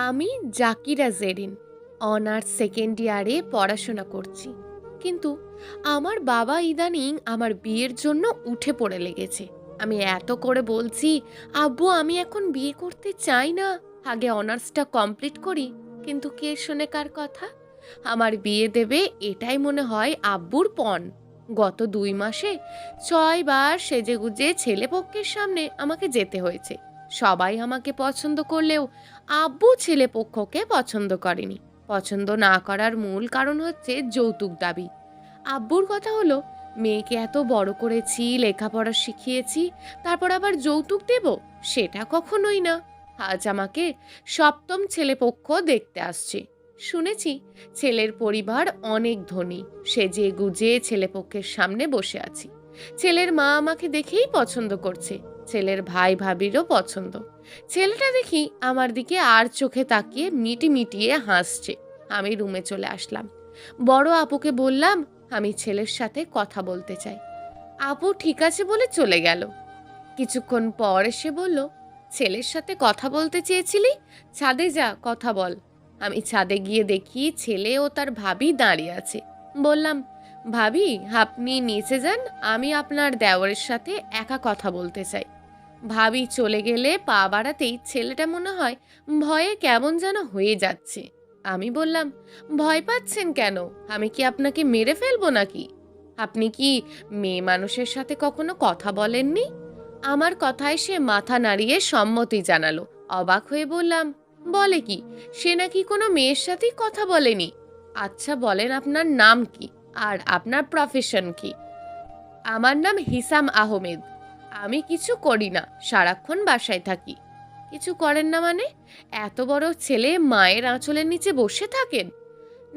আমি জাকিরা Zerin honours second ইয়ারে পড়াশোনা করছি। কিন্তু আমার বাবা ইদানিং আমার বিয়ের জন্য উঠে পড়ে লেগেছে। আমি এত করে বলছি, আব্বু আমি এখন বিয়ে করতে চাই না, আগে অনার্সটা কমপ্লিট করি। কিন্তু কে শোনে কার কথা? আমার বিয়ে দেবে এটাই মনে হয় আব্বুর পণ। গত 2 মাসে 6 বার সেজেগুজে ছেলেপক্ষের সামনে আমাকে যেতে হয়েছে। সবাই আমাকে পছন্দ করলেও আব্বু ছেলে পক্ষকে পছন্দ করেনি। পছন্দ না করার মূল কারণ হচ্ছে যৌতুক দাবি। আব্বুর কথা হলো, মেয়েকে এত বড় করেছি, লেখাপড়া শিখিয়েছি, তারপর আবার যৌতুক দেব? সেটা কখনোই না। আজ আমাকে সপ্তম ছেলেপক্ষ দেখতে আসছে। শুনেছি ছেলের পরিবার অনেক ধনী। সেজে গুজে ছেলেপক্ষের সামনে বসে আছি। ছেলের মা আমাকে দেখেই পছন্দ করছে, ছেলের ভাই ভাবিরও পছন্দ। ছেলেটা দেখি আমার দিকে আর চোখে তাকিয়ে মিটিয়ে হাসছে। আমি রুমে চলে আসলাম। বড় আপুকে বললাম আমি ছেলের সাথে কথা বলতে চাই। আপু ঠিক আছে বলে চলে গেল। কিছুক্ষণ পর এসে বলল, ছেলের সাথে কথা বলতে চেয়েছিলি, ছাদে যা কথা বল। আমি ছাদে গিয়ে দেখি ছেলে ও তার ভাবি দাঁড়িয়ে আছে। বললাম, ভাবি আপনি নিচে যান, আমি আপনার দেওরের সাথে একা কথা বলতে চাই। ভাবি চলে গেলে পা বাড়াতেই ছেলেটা মনে হয় ভয়ে কেমন যেন হয়ে যাচ্ছে। আমি বললাম, ভয় পাচ্ছেন কেন? আমি কি আপনাকে মেরে ফেলবো নাকি? আপনি কি মেয়ে মানুষের সাথে কখনো কথা বলেননি? আমার কথায় সে মাথা নাড়িয়ে সম্মতি জানালো। অবাক হয়ে বললাম, বলে কি? সে নাকি কোনো মেয়ের সাথেই কথা বলেনি। আচ্ছা বলেন আপনার নাম কি আর আপনার প্রফেশন কি? আমার নাম হিসাম আহমেদ। আমি কিছু করি না, সারাক্ষণ বাসায় থাকি। কিছু করেন না মানে? এত বড় ছেলে মায়ের আঁচলের নিচে বসে থাকেন?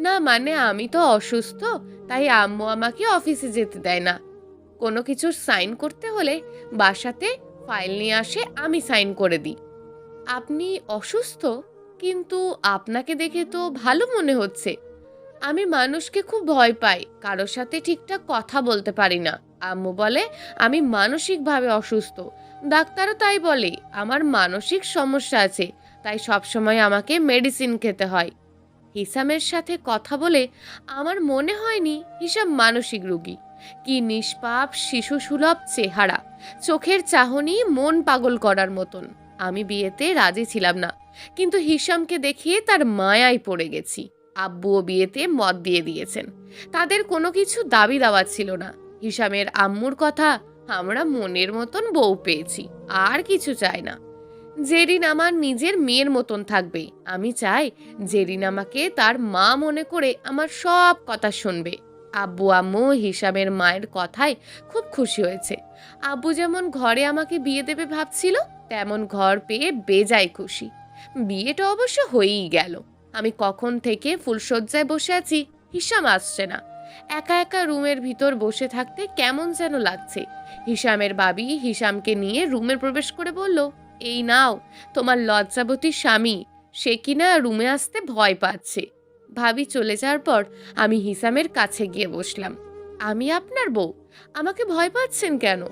না মানে আমি তো অসুস্থ, তাই আম্মু আমাকে অফিসে যেতে দেয় না। কোনো কিছু সাইন করতে হলে বাসাতে ফাইল নিয়ে আসে, আমি সাইন করে দিই। আপনি অসুস্থ? কিন্তু আপনাকে দেখে তো ভালো মনে হচ্ছে। আমি মানুষকে খুব ভয় পাই, কারোর সাথে ঠিকঠাক কথা বলতে পারি না। আম্মু বলে আমি মানসিকভাবে অসুস্থ। ডাক্তারও তাই বলে আমার মানসিক সমস্যা আছে, তাই সবসময় আমাকে মেডিসিন খেতে হয়। হিসামের সাথে কথা বলে আমার মনে হয়নি হিসাম মানসিক রোগী। কি নিষ্পাপ শিশু সুলভ চেহারা, চোখের চাহনি মন পাগল করার মতন। আমি বিয়েতে রাজি ছিলাম না, কিন্তু হিসামকে দেখিয়ে তার মায়ায় পড়ে গেছি। আব্বুও বিয়েতে মত দিয়ে দিয়েছেন। তাদের কোনো কিছু দাবি দাওয়া ছিল না। হিসামের আম্মুর কথা, আমরা মনের মতন বউ পেয়েছি, আর কিছু চাই না। জেরিন আমার নিজের মেয়ের মতন থাকবে। আমি চাই জেরিন আমাকে তার মা মনে করে আমার সব কথা শুনবে। আব্বু আম্মু হিসাবের মায়ের কথায় খুব খুশি হয়েছে। আব্বু যেমন ঘরে আমাকে বিয়ে দেবে ভাবছিল, তেমন ঘর পেয়ে বেজায় খুশি। বিয়েটা অবশ্য হয়েই গেল। আমি কখন থেকে ফুলশয্যায় বসে আছি, হিসাম আসছে না। একা একা রুমের ভিতর বসে থাকতে কেমন যেন লাগছে। হিসামের বাবি হিসামকে নিয়ে রুমে প্রবেশ করে বলল, এই নাও তোমার লজ্জাবতী স্বামী। সে কিনা রুমে আসতে ভয় পাচ্ছে। ভাবি চলে যাওয়ার পর আমি হিসামের কাছে গিয়ে বসলাম। আমি আপনার বউ, আমাকে ভয় পাচ্ছেন কেন?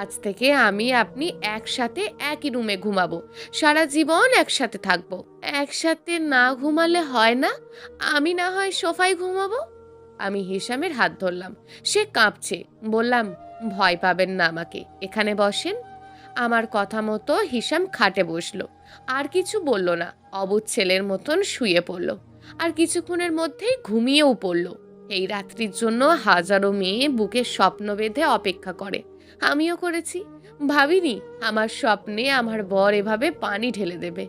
আজ থেকে আমি আপনি একসাথে একই রুমে ঘুমাবো, সারা জীবন একসাথে থাকবো। একসাথে না ঘুমালে হয় না? আমি না হয় সোফায় ঘুমাবো। আমি হিসামের হাত ধরলাম। সে কাঁপছে। বললাম, ভয় পাবেন না আমাকে, এখানে বসেন। আমার কথা মতো হিসাম খাটে বসলো। আর কিছু বলল না, অবুঝ ছেলের মতন শুয়ে পড়ল। আর কিছুক্ষণের মধ্যেই ঘুমিয়েও পড়ল। এই রাত্রির জন্য হাজারো মেয়ে বুকে স্বপ্ন বেঁধে অপেক্ষা করে, আমিও করেছি। ভাবিনি আমার স্বপ্নে আমার বর এভাবে পানি ঢেলে দেবে।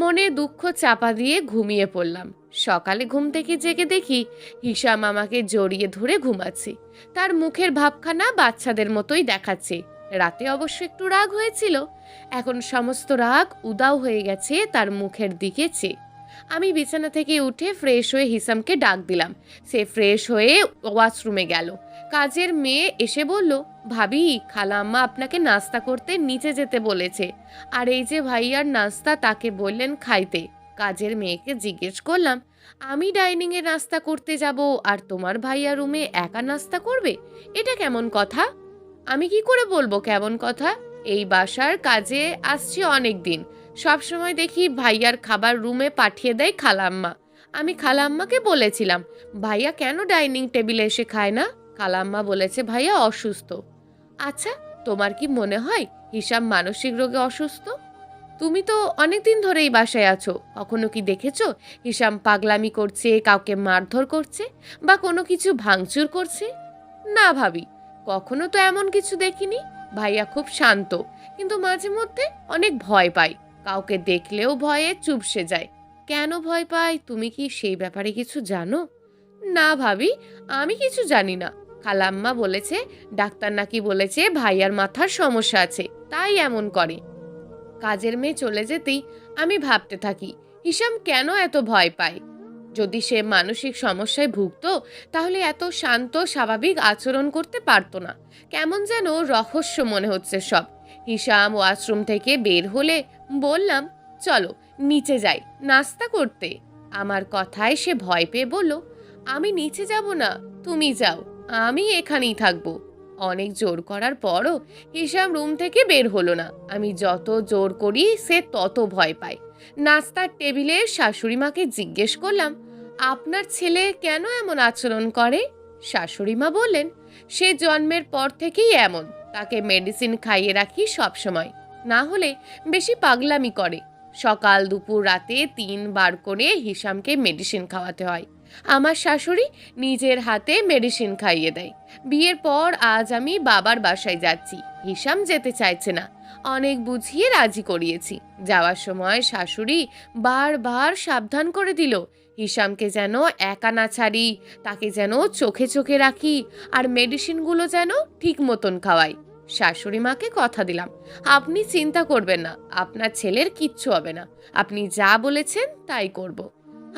মনে দুঃখ চাপা দিয়ে ঘুমিয়ে পড়লাম। সকালে ঘুম থেকে জেগে দেখি হিসাম আমাকে জড়িয়ে ধরে ঘুমাচ্ছে। তার মুখের ভাবখানা বাচ্চাদের মতোই দেখাচ্ছে। রাতে অবশ্য একটু রাগ হয়েছিল, এখন সমস্ত রাগ উদাও হয়ে গেছে তার মুখের দিকে চেয়ে। আমি বিছানা থেকে উঠে ফ্রেশ হয়ে হিসামকে ডাক দিলাম। সে ফ্রেশ হয়ে ওয়াশরুমে গেল। কাজের মেয়ে এসে বলল, ভাবি খালাম্মা আপনাকে নাস্তা করতে নিচে যেতে বলেছে। আর এই যে ভাইয়ার নাস্তা, তাকে বললেন খাইতে। কাজের মেয়েকে জিজ্ঞেস করলাম, আমি ডাইনিংয়ে নাস্তা করতে যাব আর তোমার ভাইয়া রুমে একা নাস্তা করবে? এটা কেমন কথা? আমি কি করে বলবো কেমন কথা? এই বাসার কাজে আসছি অনেক দিন, সবসময় দেখি ভাইয়ার খাবার রুমে পাঠিয়ে দেয় খালাম্মা। আমি খালাম্মাকে বলেছিলাম, ভাইয়া কেন ডাইনিং টেবিলে এসে খায় না? খালাম্মা বলেছে ভাইয়া অসুস্থ। আচ্ছা, তোমার কি মনে হয় হিসাম মানসিক রোগে অসুস্থ? তুমি তো অনেকদিন ধরেই বাসায় আছো, কখনো কি দেখেছো হিসাম পাগলামি করছে, কাউকে মারধর করছে বা কোনো কিছু ভাঙচুর করছে? না ভাবি, কখনো তো এমন কিছু দেখিনি। ভাইয়া খুব শান্ত, কিন্তু মাঝে মধ্যে অনেক ভয় পায়। কাউকে দেখলেও ভয়ে চুপসে যায়। কেন ভয় পায়, তুমি কি সেই ব্যাপারে কিছু জানো? না ভাবি, আমি কিছু জানি না। খালাম্মা বলেছে ডাক্তার নাকি বলেছে ভাইয়ার মাথার সমস্যা আছে, তাই এমন করে। কাজের মেয়ে চলে যেতেই আমি ভাবতে থাকি হিসাম কেন এত ভয় পায়। যদি সে মানসিক সমস্যায় ভুগতো তাহলে এত শান্ত স্বাভাবিক আচরণ করতে পারতো না। কেমন যেন রহস্য মনে হচ্ছে সব। হিসাম ওয়াশরুম থেকে বের হলে বললাম, চলো নিচে যাই নাস্তা করতে। আমার কথায় সে ভয় পেয়ে বলল, আমি নিচে যাব না, তুমি যাও, আমি এখানেই থাকবো। অনেক জোর করার পরও হিসাম রুম থেকে বের হলো না। আমি যত জোর করি সে তত ভয় পায়। নাস্তার টেবিলে শাশুড়ি মাকে জিজ্ঞেস করলাম, আপনার ছেলে কেন এমন আচরণ করে? শাশুড়ি মা বললেন, সে জন্মের পর থেকেই এমন, তাকে মেডিসিন খাইয়ে রাখি সব সময়, না হলে বেশি পাগলামি করে। সকাল দুপুর রাতে 3 বার করে হিসামকে মেডিসিন খাওয়াতে হয়। আমার শাশুড়ি নিজের হাতে মেডিসিন খাইয়ে দেয়। বিয়ের পর আজ আমি বাবার বাসায় যাচ্ছি, হিসাম যেতে চাইছে না। অনেক বুঝিয়ে রাজি করিয়েছি। যাওয়ার সময় শাশুড়ি বারবার সাবধান করে দিল, হিসামকে যেন একা না ছাড়ি, তাকে যেন চোখে চোখে রাখি, আর মেডিসিনগুলো যেন ঠিক মতন খাওয়াই। শাশুড়ি মাকে কথা দিলাম, আপনি চিন্তা করবেন না, আপনার ছেলের কিচ্ছু হবে না, আপনি যা বলেছেন তাই করব।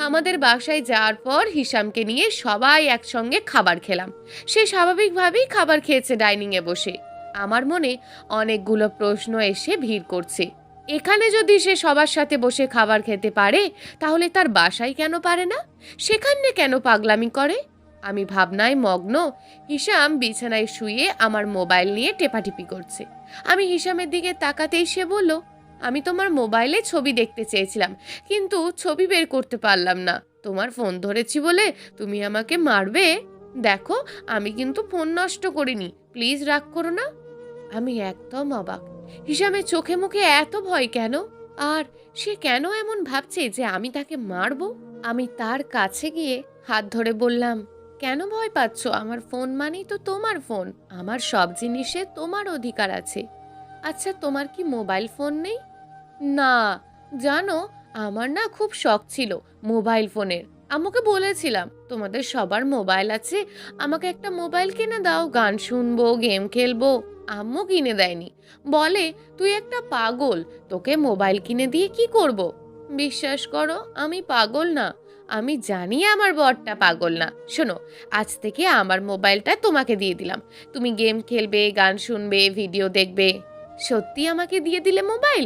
আমাদের বাসায় যাওয়ার পর হিসামকে নিয়ে সবাই একসঙ্গে খাবার খেলাম। সে স্বাভাবিকভাবেই খাবার খেয়েছে ডাইনিংয়ে বসে। আমার মনে অনেকগুলো প্রশ্ন এসে ভিড় করছে। এখানে যদি সে সবার সাথে বসে খাবার খেতে পারে, তাহলে তার বাসায় কেন পারে না? সেখানে কেন পাগলামি করে? আমি ভাবনায় মগ্ন। হিসাম বিছানায় শুয়ে আমার মোবাইল নিয়ে টেপাটিপি করছে। আমি হিসামের দিকে তাকাতেই সে বলল, আমি তোমার মোবাইলে ছবি দেখতে চেয়েছিলাম, কিন্তু ছবি বের করতে পারলাম না। তোমার ফোন ধরেছি বলে তুমি আমাকে মারবে? দেখো, আমি কিন্তু ফোন নষ্ট করিনি, প্লিজ রাগ করো না। আমি একদম অবাক, হিসামের চোখে মুখে এত ভয় কেন? আর সে কেন এমন ভাবছে যে আমি তাকে মারবো? আমি তার কাছে গিয়ে হাত ধরে বললাম, কেন ভয় পাচ্ছ? আমার ফোন মানেই তো তোমার ফোন, আমার সব জিনিসে তোমার অধিকার আছে। আচ্ছা, তোমার কি মোবাইল ফোন নেই? না, জানো, আমার না খুব শখ ছিল মোবাইল ফোনের। আম্মুকে বলেছিলাম তোমাদের সবার মোবাইল আছে, আমাকে একটা মোবাইল কিনে দাও, গান শুনবো, গেম খেলবো। আম্মু কিনে দেয়নি, বলে তুই একটা পাগল, তোকে মোবাইল কিনে দিয়ে কি করব? বিশ্বাস করো, আমি পাগল না। আমি জানি আমার বরটা পাগল না। শোনো, আজ থেকে আমার মোবাইলটা তোমাকে দিয়ে দিলাম, তুমি গেম খেলবে, গান শুনবে, ভিডিও দেখবে। সত্যি আমাকে দিয়ে দিলে মোবাইল?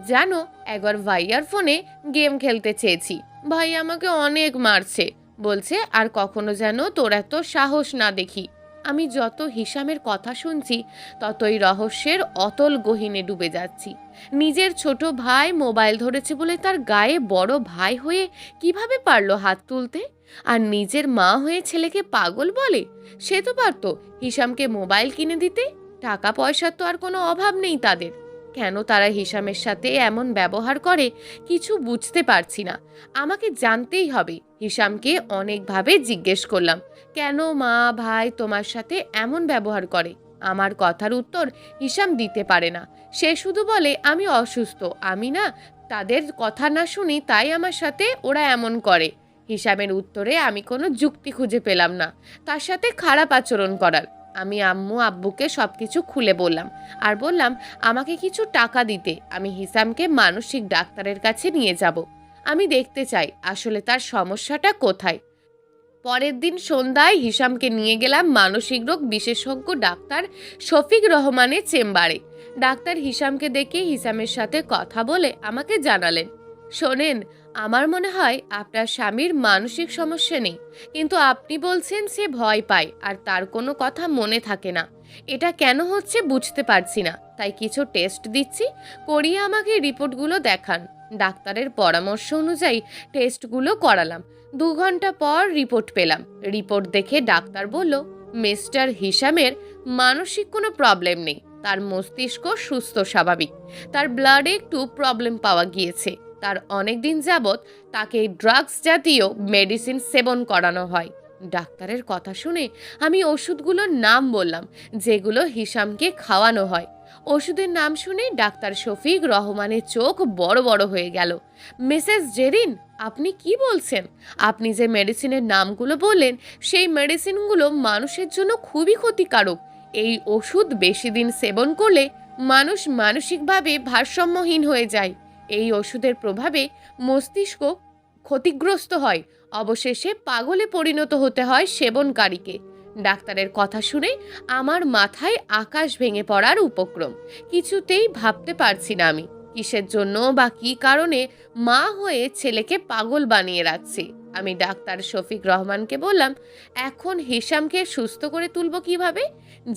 জানো, একবার ভাইয়ার ফোনে গেম খেলতে চেয়েছি, ভাই আমাকে অনেক মারছে, বলছে আর কখনো যেন তোর এত সাহস না দেখি। আমি যত হিসামের কথা শুনছি ততই রহস্যের অতল গহীনে ডুবে যাচ্ছি। নিজের ছোট ভাই মোবাইল ধরেছে বলে তার গায়ে বড় ভাই হয়ে কিভাবে পারলো হাত তুলতে? আর নিজের মা হয়ে ছেলেকে পাগল বলে? সে তো পারতো হিসামকে মোবাইল কিনে দিতে। টাকা পয়সার তো আর কোনো অভাব নেই তাদের। কেন তারা হিসামের সাথে এমন ব্যবহার করে কিছু বুঝতে পারছি না। আমাকে জানতেই হবে। হিসামকে অনেকভাবে জিজ্ঞেস করলাম, কেন মা ভাই তোমার সাথে এমন ব্যবহার করে? আমার কথার উত্তর হিসাম দিতে পারে না। সে শুধু বলে আমি অসুস্থ, আমি না তাদের কথা না শুনি, তাই আমার সাথে ওরা এমন করে। হিসামের উত্তরে আমি কোনো যুক্তি খুঁজে পেলাম না তার সাথে খারাপ আচরণ করার। আমি আম্মু আব্বুকে সবকিছু খুলে বললাম, আর বললাম আমাকে কিছু টাকা দিতে, আমি হিসামকে মানসিক ডাক্তারের কাছে নিয়ে যাব। আমি দেখতে চাই আসলে তার সমস্যাটা কোথায়। পরের দিন সন্ধ্যায় হিসামকে নিয়ে গেলাম মানসিক রোগ বিশেষজ্ঞ ডাক্তার শফিক রহমানের চেম্বারে। ডাক্তার হিসামকে দেখে হিসামের সাথে কথা বলে আমাকে জানালেন, শোনেন, আমার মনে হয় আপনার স্বামীর মানসিক সমস্যা নেই, কিন্তু আপনি বলছেন সে ভয় পায় আর তার কোনো কথা মনে থাকে না। এটা কেন হচ্ছে বুঝতে পারছি না, তাই কিছু টেস্ট দিচ্ছি, করিয়ে আমাকে রিপোর্টগুলো দেখান। ডাক্তারের পরামর্শ অনুযায়ী টেস্টগুলো করালাম। 2 ঘন্টা পর রিপোর্ট পেলাম। রিপোর্ট দেখে ডাক্তার বলল, মিস্টার হিসামের মানসিক কোনো প্রবলেম নেই, তার মস্তিষ্ক সুস্থ স্বাভাবিক, তার ব্লাডে একটু প্রবলেম পাওয়া গিয়েছে, তার অনেক দিন যাবৎ তাকে ড্রাগস জাতীয় মেডিসিন সেবন করানো হয়। ডাক্তারের কথা শুনে আমি ওষুধগুলোর নাম বললাম যেগুলো হিসামকে খাওয়ানো হয়। ওষুধের নাম শুনে ডাক্তার শফিক রহমানের চোখ বড় বড় হয়ে গেল। মিসেস জেরিন, আপনি কি বলছেন? আপনি যে মেডিসিনের নামগুলো বললেন সেই মেডিসিনগুলো মানুষের জন্য খুবই ক্ষতিকারক। এই ওষুধ বেশি দিন সেবন করলে মানুষ মানসিকভাবে ভারসাম্যহীন হয়ে যায়। এই ওষুধের প্রভাবে মস্তিষ্ক ক্ষতিগ্রস্ত হয়, অবশেষে পাগলে পরিণত হতে হয় সেবনকারীকে। ডাক্তারের কথা শুনে আমার মাথায় আকাশ ভেঙে পড়ার উপক্রম। কিছুতেই ভাবতে পারছি না আমি কিসের জন্য বা কী কারণে মা হয়ে ছেলেকে পাগল বানিয়ে রাখছি। আমি ডাক্তার শফিক রহমানকে বললাম, এখন হিসামকে সুস্থ করে তুলব কিভাবে?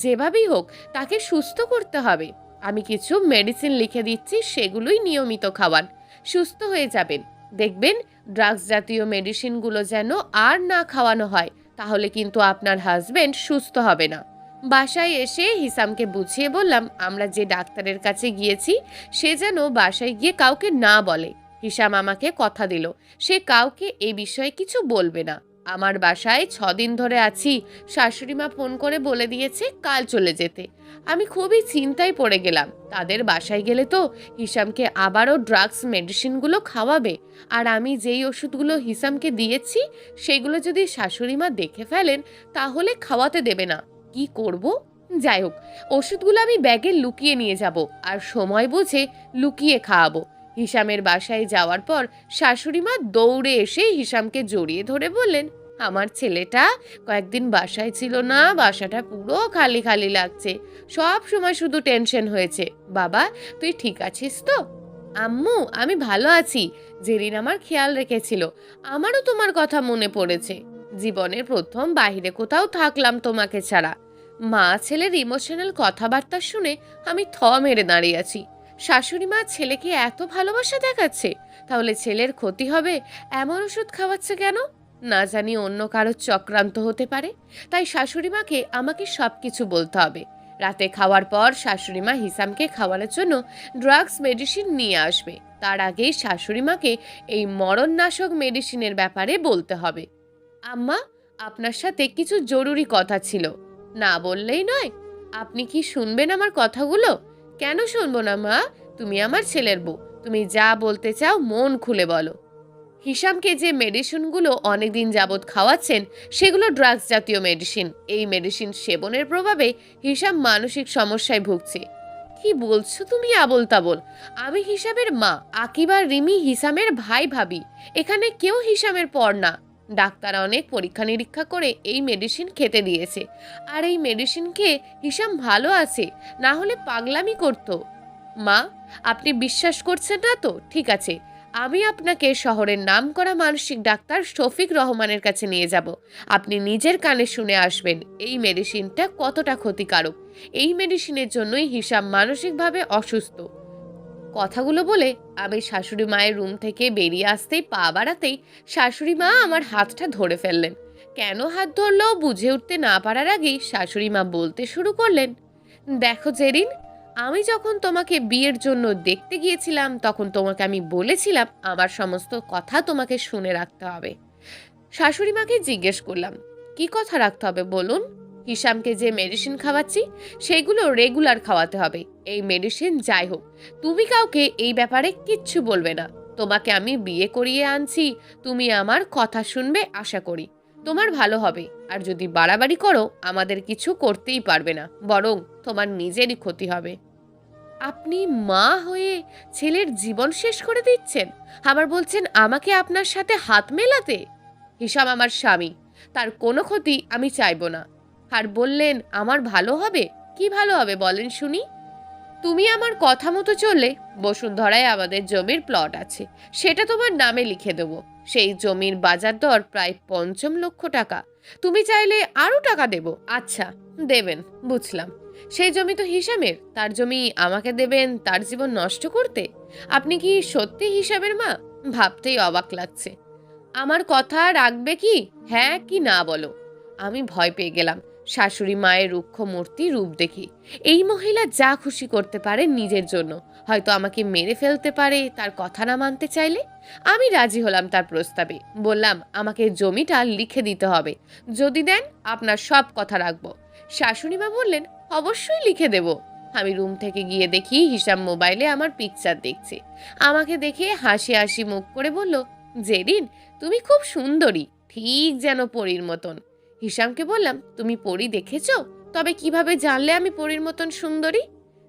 যেভাবেই হোক তাকে সুস্থ করতে হবে। আমি কিছু মেডিসিন লিখে দিচ্ছি, সেগুলোই নিয়মিত খাওয়ান, সুস্থ হয়ে যাবেন। দেখবেন ড্রাগস জাতীয় মেডিসিনগুলো যেন আর না খাওয়ানো হয়, তাহলে কিন্তু আপনার হাজবেন্ড সুস্থ হবে না। বাসায় এসে হিসামকে বুঝিয়ে বললাম আমরা যে ডাক্তারের কাছে গিয়েছি সে যেন বাসায় গিয়ে কাউকে না বলে। হিসাম আমাকে কথা দিল সে কাউকে এই বিষয়ে কিছু বলবে না। আমার বাসায় 6 দিন ধরে আছি, শাশুড়িমা ফোন করে বলে দিয়েছে কাল চলে যেতে। আমি খুবই চিন্তায় পড়ে গেলাম, তাদের বাসায় গেলে তো হিসামকে আবারও ড্রাগস মেডিসিনগুলো খাওয়াবে, আর আমি যেই ওষুধগুলো হিসামকে দিয়েছি সেগুলো যদি শাশুড়িমা দেখে ফেলেন তাহলে খাওয়াতে দেবে না। কি করব? যাই হোক, ওষুধগুলো আমি ব্যাগে লুকিয়ে নিয়ে যাব আর সময় বুঝে লুকিয়ে খাওয়াবো। হিসামের বাসায় যাওয়ার পর শাশুড়িমা দৌড়ে এসে হিসামকে জড়িয়ে ধরে বললেন, আমার ছেলেটা কয়েকদিন বাসায় ছিল না, বাসাটা পুরো খালি খালি লাগছে, সব সময় শুধু টেনশন হয়েছে। বাবা, তুই ঠিক আছিস তো? আম্মু, আমি ভালো আছি, জেরিন আমার খেয়াল রেখেছিল, আমারও তোমার কথা মনে পড়েছে। জীবনের প্রথম বাইরে কোথাও থাকলাম তোমাকে ছাড়া। মা ছেলের ইমোশনাল কথাবার্তা শুনে আমি থ মেরে দাঁড়িয়ে আছি। শাশুড়ি মা ছেলেকে এত ভালোবাসা দেখাচ্ছে, তাহলে ছেলের ক্ষতি হবে এমন ওষুধ খাওয়াচ্ছে কেন? না জানি অন্য কারো চক্রান্ত হতে পারে, তাই শাশুড়ি মাকে আমাকে সব কিছু বলতে হবে। রাতে খাওয়ার পর শাশুড়ি মা হিসামকে খাওয়ানোর জন্য ড্রাগস মেডিসিন নিয়ে আসবে, তার আগেই শাশুড়ি মাকে এই মরণনাশক মেডিসিনের ব্যাপারে বলতে হবে। আম্মা, আপনার সাথে কিছু জরুরি কথা ছিল। না বললেই নয়। আপনি কি শুনবেন আমার কথাগুলো? কেন শুনবো না মা? তুমি আমার ছেলের বউ, তুমি যা বলতে চাও মন খুলে বলো। হিসামকে যে মেডিসিনগুলো অনেকদিন যাবৎ খাওয়াচ্ছেন সেগুলো ড্রাগস জাতীয় মেডিসিন। এই মেডিসিন সেবনের প্রভাবে হিসাম মানসিক সমস্যায় ভুগছে। কি বলছো তুমি আবোল তাবোল? আমি হিসামের মা, আকিব আর রিমি হিসামের ভাই ভাবি, এখানে কেউ হিসামের পর না। ডাক্তার অনেক পরীক্ষা নিরীক্ষা করে এই মেডিসিন খেতে দিয়েছে, আর এই মেডিসিন খেয়ে হিসাম ভালো আছে, না হলে পাগলামি করতো। মা, আপনি বিশ্বাস করছেন না তো ঠিক আছে, আমি আপনাকে শহরের নামকরা মানসিক ডাক্তার শফিক রহমানের কাছে নিয়ে যাব। আপনি নিজের কানে শুনে আসবেন এই মেডিসিনটা কতটা ক্ষতিকারক। এই মেডিসিনের জন্যই হিসাম মানসিকভাবে অসুস্থ। কথাগুলো বলে আমি শাশুড়ি মায়ের রুম থেকে বেরিয়ে আসতেই পা বাড়াতেই শাশুড়ি মা আমার হাতটা ধরে ফেললেন। কেন হাত ধরলো বুঝে উঠতে না পারার আগেই শাশুড়ি মা বলতে শুরু করলেন, দেখো জেরিন, আমি যখন তোমাকে বিয়ের জন্য দেখতে গিয়েছিলাম তখন তোমাকে আমি বলেছিলাম আমার সমস্ত কথা তোমাকে শুনে রাখতে হবে। শাশুড়ি মাকে জিজ্ঞেস করলাম, কি কথা রাখতে হবে বলুন? হিসামকে যে মেডিসিন খাওয়াচ্ছি সেগুলো রেগুলার খাওয়াতে হবে। এই মেডিসিন যাই হোক, তুমি কাউকে এই ব্যাপারে কিচ্ছু বলবে না। তোমাকে আমি বিয়ে করিয়ে আনছি, তুমি আমার কথা শুনবে, আশা করি তোমার ভালো হবে। আর যদি বাড়াবাড়ি করো আমাদের কিছু করতেই পারবে না, বরং তোমার নিজেরই ক্ষতি হবে। আপনি মা হয়ে ছেলের জীবন শেষ করে দিচ্ছেন, আবার বলছেন আমাকে আপনার সাথে হাত মেলাতে। হিসাম আমার স্বামী, তার কোনো ক্ষতি আমি চাইবো না। আর বললেন আমার ভালো হবে? কি ভালো হবে বলেন শুনি? তুমি আমার কথা মতো চললে বসুন্ধরায় আমাদের জমির প্লট আছে, সেটা তোমার নামে লিখে দেবো। সেই জমির বাজার দর প্রায় ৫ লক্ষ টাকা। তুমি চাইলে আরও টাকা দেব। আচ্ছা, দেবেন, বুঝলাম। সেই জমি তো হিসামের, তার জমি আমাকে দেবেন তার জীবন নষ্ট করতে? আপনি কি সত্যি হিসাবের মা? ভাবতেই অবাক লাগছে। আমার কথা রাখবে কি, হ্যাঁ কি না বলো? আমি ভয় পেয়ে গেলাম শাশুড়ি মায়ের রুক্ষ মূর্তি রূপ দেখি। এই মহিলা যা খুশি করতে পারে নিজের জন্য, হয়তো আমাকে মেরে ফেলতে পারে তার কথা না মানতে চাইলে। আমি রাজি হলাম তার প্রস্তাবে, বললাম আমাকে জমিটা লিখে দিতে হবে, যদি দেন আপনার সব কথা রাখবো। শাশুড়ি মা বললেন অবশ্যই লিখে দেব। আমি রুম থেকে গিয়ে দেখি হিসাম মোবাইলে আমার পিকচার দেখছে। আমাকে দেখে হাসি হাসি মুখ করে বলল, জেরিন তুমি খুব সুন্দরী, ঠিক যেন পরীর মতন। হিসামকে বললাম, তুমি পরী দেখেছো? তবে কিভাবে জানলে আমি পরীর মতন সুন্দরী?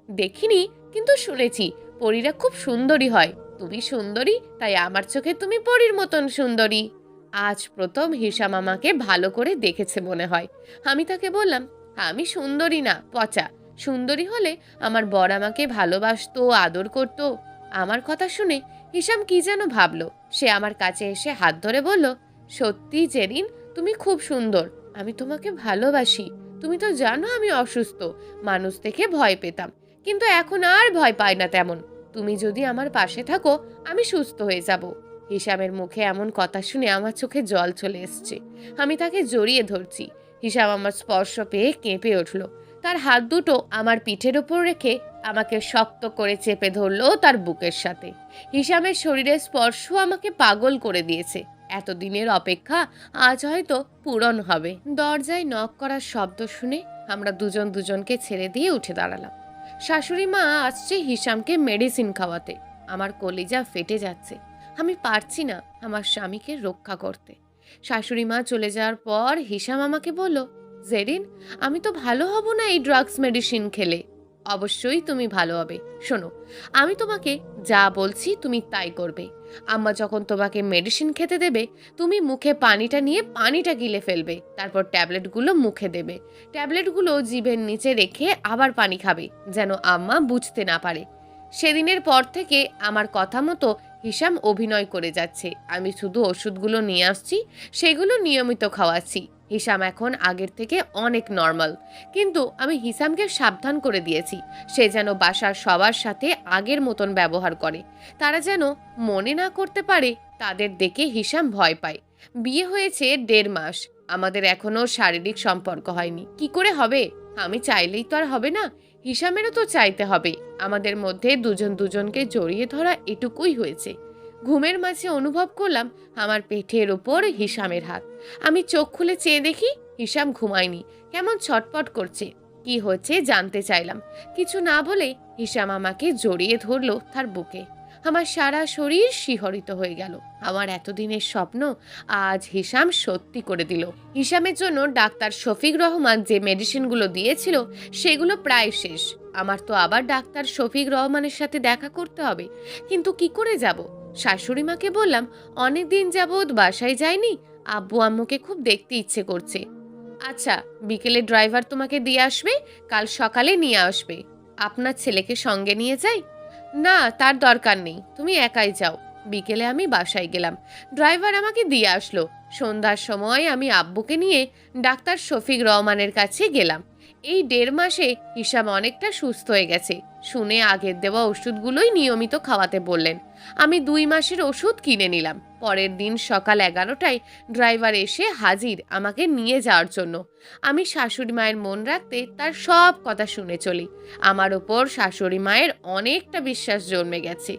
দেখিনি, কিন্তু শুনেছি পরীরা খুব সুন্দরী হয়। তুমি সুন্দরী, তাই আমার চোখে তুমি পরীর মতন সুন্দরী। আজ প্রথম হিসাম আমাকে ভালো করে দেখেছে মনে হয়। আমি তাকে বললাম, আমি সুন্দরী না, পচা। সুন্দরী হলে আমার বর আমাকে ভালোবাসতো, আদর করত। আমার কথা শুনে হিসাম কি যেন ভাবলো। সে আমার কাছে এসে হাত ধরে বলল, সত্যি জেরিন তুমি খুব সুন্দর, আমি তোমাকে ভালোবাসি। তুমি তো জানো আমি অসুস্থ, মানুষ দেখে ভয় পেতাম, কিন্তু এখন আর ভয় পাই না তেমন। তুমি যদি আমার পাশে থাকো আমি সুস্থ হয়ে যাব। হিসামের মুখে এমন কথা শুনে আমার চোখে জল চলে এসছে। আমি তাকে জড়িয়ে ধরছি। হিসাম আমার স্পর্শ পেয়ে কেঁপে উঠল। তার হাত দুটো আমার পিঠের উপর রেখে আমাকে শক্ত করে চেপে ধরলো তার বুকের সাথে। হিসামের শরীরের স্পর্শ আমাকে পাগল করে দিয়েছে। এতদিনের অপেক্ষা আজ হয়তো পূরণ হবে। দরজায় নক করার শব্দ শুনে আমরা দুজন দুজনকে ছেড়ে দিয়ে উঠে দাঁড়ালাম। শাশুড়ি মা আসছে হিসামকে মেডিসিন খাওয়াতে। আমার কলিজা ফেটে যাচ্ছে। আমি পারছি না আমার স্বামীকে রক্ষা করতে। শাশুড়ি মা চলে যাওয়ার পর হিসাম আমাকে বলল, জেরিন আমি তো ভালো হব না এই ড্রাগস মেডিসিন খেলে। অবশ্যই তুমি ভালো হবে। শোনো, আমি তোমাকে যা বলছি তুমি তাই করবে। আম্মা যখন তোমাকে মেডিসিন খেতে দেবে, তুমি মুখে পানিটা নিয়ে পানিটা গিলে ফেলবে, তারপর ট্যাবলেটগুলো মুখে দেবে। ট্যাবলেটগুলো জিভের নিচে রেখে আবার পানি খাবে, যেন আম্মা বুঝতে না পারে। সেদিনের পর থেকে আমার কথা মতো হিসাম অভিনয় করে যাচ্ছে। আমি শুধু ওষুধগুলো নিয়ে আসছি, সেগুলো নিয়মিত খাওয়াচ্ছি। হিসাম এখন আগের থেকে অনেক নর্মাল, কিন্তু আমি হিসামকে সাবধান করে দিয়েছি সে যেন বাসার সবার সাথে আগের মতন ব্যবহার করে। তারা যেন মনে না করতে পারে তাদের দেখে হিসাম ভয় পায়। বিয়ে হয়েছে 1.5 মাস, আমাদের এখনো শারীরিক সম্পর্ক হয়নি। কি করে হবে? আমি চাইলেই তো আর হবে না, হিসামেরও তো চাইতে হবে। আমাদের মধ্যে দুজন দুজনকে জড়িয়ে ধরা এটুকুই হয়েছে। ঘুমের মাঝে অনুভব করলাম আমার পেটের ওপর হিসামের হাত। আমি চোখ খুলে চেয়ে দেখি হিসাম ঘুমায়নি, কেমন ছটপট করছে। কি হচ্ছে জানতে চাইলাম। কিছু না বলে হিসাম আমাকে জড়িয়ে ধরলো তার বুকে। আমার সারা শরীর শিহরিত হয়ে গেল। আমার এতদিনের স্বপ্ন আজ হিসাম সত্যি করে দিল। হিসামের জন্য ডাক্তার শফিক রহমান যে মেডিসিনগুলো দিয়েছিল সেগুলো প্রায় শেষ। আমার তো আবার ডাক্তার শফিক রহমানের সাথে দেখা করতে হবে, কিন্তু কি করে যাব? শাশুড়ি মাকে বললাম, অনেকদিন যাবৎ বাসায় যায়নি, আব্বু আম্মুকে খুব দেখতে ইচ্ছে করছে। আচ্ছা, বিকেলে ড্রাইভার তোমাকে দিয়ে আসবে, কাল সকালে নিয়ে আসবে। আপনার ছেলেকে সঙ্গে নিয়ে যাই? না, তার দরকার নেই, তুমি একাই যাও। বিকেলে আমি বাসায় গেলাম, ড্রাইভার আমাকে দিয়ে আসলো। সন্ধ্যার সময় আমি আব্বুকে নিয়ে ডাক্তার শফিক রহমানের কাছে গেলাম। এই 1.5 মাসে হিসাম অনেকটা সুস্থ হয়ে গেছে। শুনে আগের দেওয়া ওষুধগুলোই নিয়মিত খাওয়াতে বললেন। আমি 2 মাসের ওষুধ কিনে নিলাম। পরের দিন সকাল 11টায় ড্রাইভার এসে হাজির আমাকে নিয়ে যাওয়ার জন্য। আমি শাশুড়ি মায়ের মন রাখতে তার সব কথা শুনে চলি। আমার ওপর শাশুড়ি মায়ের অনেকটা বিশ্বাস জন্মে গেছে।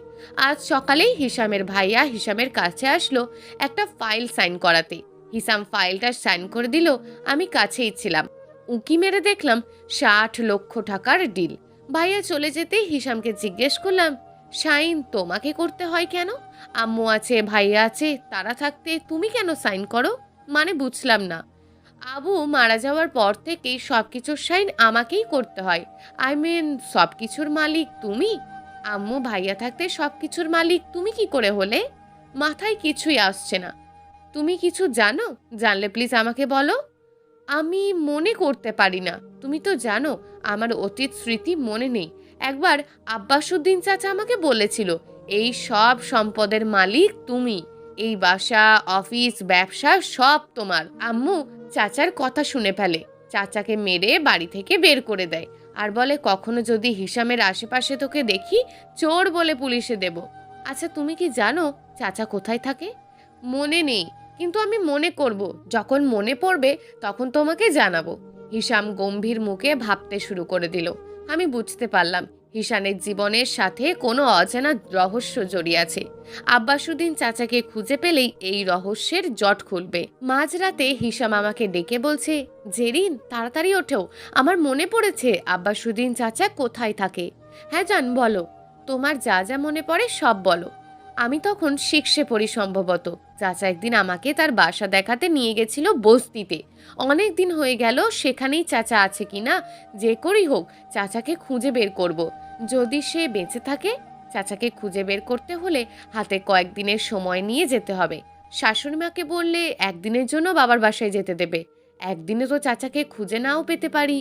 আজ সকালেই হিসামের ভাইয়া হিসামের কাছে আসলো একটা ফাইল সাইন করাতে। হিসাম ফাইলটা সাইন করে দিল। আমি কাছেই ছিলাম। উঁকি মেরে দেখলাম 60 লক্ষ টাকার ডিল। ভাইয়া চলে যেতে হিসামকে জিজ্ঞেস করলাম, সাইন তোমাকে করতে হয় কেন? আম্মু আছে, ভাইয়া আছে, তারা থাকতে তুমি কেন সাইন করো? মানে বুঝলাম না। আবু মারা যাওয়ার পর থেকেই সবকিছুর সাইন আমাকেই করতে হয়। আই মিন সবকিছুর মালিক তুমি। আম্মু ভাইয়া থাকতে সবকিছুর মালিক তুমি কি করে হলে? মাথায় কিছুই আসছে না। তুমি কিছু জানো? জানলে প্লিজ আমাকে বলো। আমি মনে করতে পারি না। তুমি তো জানো আমার অতীত স্মৃতি মনে নেই। একবার আব্বাসুদ্দিন চাচা আমাকে বলেছিল এই সব সম্পদের মালিক তুমি। এই বাসা, অফিস, ব্যবসা সব তোমার। আম্মু চাচার কথা শুনে ফেলে, চাচাকে মেরে বাড়ি থেকে বের করে দেয়। আর বলে কখনো যদি হিসামের আশেপাশে তোকে দেখি চোর বলে পুলিশে দেব। আচ্ছা তুমি কি জানো চাচা কোথায় থাকে? মনে নেই, কিন্তু আমি মনে করব, যখন মনে পড়বে তখন তোমাকে জানাবো। হিসাম গম্ভীর মুখে ভাবতে শুরু করে দিল। আমি বুঝতে পারলাম হিসানের জীবনের সাথে কোনো অজানা রহস্য জড়িয়ে আছে। আব্বাসুদ্দিন চাচাকে খুঁজে পেলেই এই রহস্যের জট খুলবে। মাঝরাতে হিসাম আমাকে ডেকে বলছে, জেরিন তাড়াতাড়ি ওঠো, আমার মনে পড়েছে আব্বাসুদ্দিন চাচা কোথায় থাকে। হ্যাঁ জান বলো, তোমার যা যা মনে পড়ে সব বলো। আমি তখন শিক্ষে পড়ি সম্ভবত। চাচা একদিন আমাকে তার বাসা দেখাতে নিয়ে গেছিল বস্তিতে। অনেক দিন হয়ে গেল, সেখানেই চাচা আছে কিনা যে করেই হোক চাচাকে খুঁজে বের করব। যদি সে বেঁচে থাকে, চাচাকে খুঁজে বের করতে হলে হাতে কয়েকদিনের সময় নিয়ে যেতে হবে। শাশুড়ি মাকে বললে একদিনের জন্য বাবার বাসায় যেতে দেবে। একদিনে তো চাচাকে খুঁজে নাও পেতে পারি।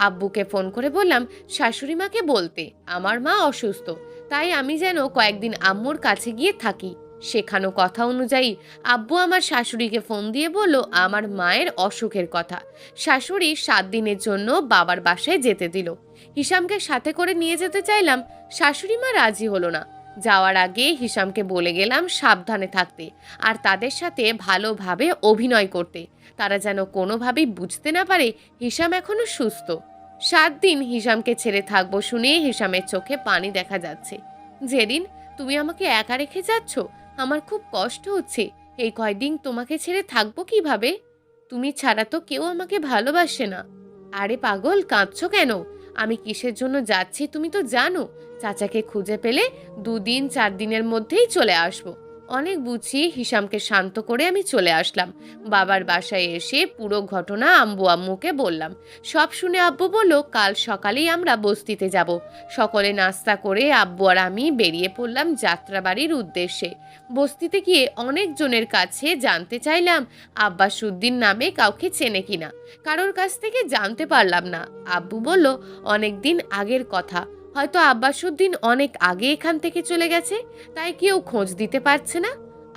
আব্বুকে ফোন করে বললাম শাশুড়ি মাকে বলতে আমার মা অসুস্থ, তাই আমি যেন কয়েকদিন আম্মুর কাছে গিয়ে থাকি। শেখানো কথা অনুযায়ী আব্বু আমার শাশুড়িকে ফোন দিয়ে বলল আমার মায়ের অসুখের কথা। শাশুড়ি 7 দিনের জন্য বাবার বাসায় যেতে দিল। হিসামকে সাথে করে নিয়ে যেতে চাইলাম, শাশুড়ি মা রাজি হলো না। যাওয়ার আগে হিসামকে বলে গেলাম সাবধানে থাকতে আর তাদের সাথে ভালোভাবে অভিনয় করতে। তারা যেন কোনোভাবেই বুঝতে না পারে হিসাম এখনো সুস্থ। 7 দিন হিসামকে ছেড়ে থাকবো শুনে হিসামের চোখে পানি দেখা যাচ্ছে। জেরিন তুমি আমাকে একা রেখে যাচ্ছ, আমার খুব কষ্ট হচ্ছে। এই কয়দিন তোমাকে ছেড়ে থাকবো কিভাবে? তুমি ছাড়া তো কেউ আমাকে ভালোবাসে না। আরে পাগল, কাঁদছো কেন? আমি কিসের জন্য যাচ্ছি তুমি তো জানো। চাচাকে খুঁজে পেলে 2 দিন 4 দিনের মধ্যেই চলে আসবো। অনেক বুঝিয়ে হিসামকে শান্ত করে আমি চলে আসলাম। বাবার বাসায় এসে পুরো ঘটনা আম্মুকে বললাম। সব শুনে আব্বু বলল কাল সকালেই আমরা বস্তিতে যাব। সকলে নাস্তা করে আব্বু আর আমি বেরিয়ে পড়লাম যাত্রাবাড়ির উদ্দেশ্যে। বস্তিতে গিয়ে অনেকজনের কাছে জানতে চাইলাম আব্বাসুদ্দিন নামে কাউকে চেনে কিনা। কারোর কাছ থেকে জানতে পারলাম না। আব্বু বলল অনেক দিন আগের কথা, হয়তো আব্বাসুদ্দিন অনেক আগে এখান থেকে চলে গেছে, তাই কেউ খোঁজ দিতে পারছে না।